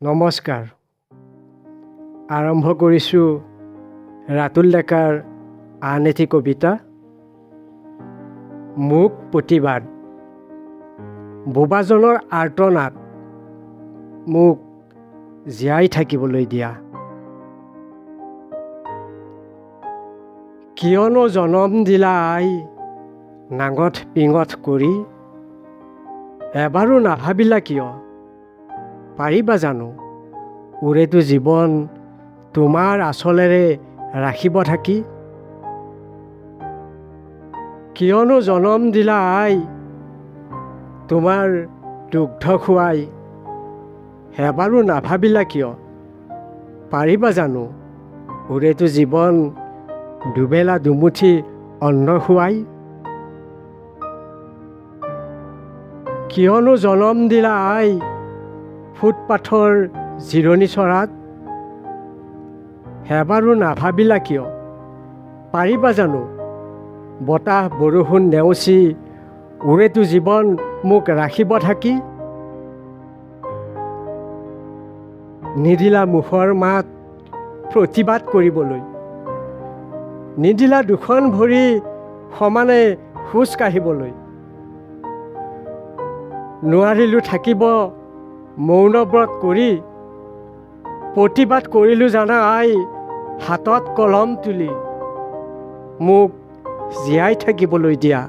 নমস্কাৰ। আৰম্ভ কৰিছোঁ ৰাতুল ডেকাৰ আন এটি কবিতা, মোক প্ৰতিবাদ। বোবাজনৰ আৰ্তনাদ, মোক জীয়াই থাকিবলৈ দিয়া। কিয়নো জনম দিলা আই, নাঙঠ পিঙঠ কৰি, এবাৰো নাভাবিলা কিয়, পাৰিবা জানো ওৰেটো জীৱন তোমাৰ আঁচলেৰে ৰাখিব থাকি। কিয়নো জনম দিলা আই, তোমাৰ দুগ্ধ খুৱাই, এবাৰো নাভাবিলা কিয়, পাৰিবা জানো ওৰেটো জীৱন দুবেলা দুমুঠি অন্ন খুৱাই। কিয়নো জনম দিলা আই, ফুটপাথৰ জিৰণি চৰাত, এবাৰো নাভাবিলা কিয়, পাৰিবা জানো বতাহ বৰষুণ নেওচি ওৰেটো জীৱন মোক ৰাখিব থাকি। নিদিলা মুখৰ মাত প্ৰতিবাদ কৰিবলৈ, নিদিলা দুখন ভৰি সমানে খোজ কাঢ়িবলৈ। নোৱাৰিলোঁ থাকিব মৌনব্ৰত কৰি, প্ৰতিবাদ কৰিলোঁ জানা আই হাতত কলম তুলি। মোক জীয়াই থাকিবলৈ দিয়া।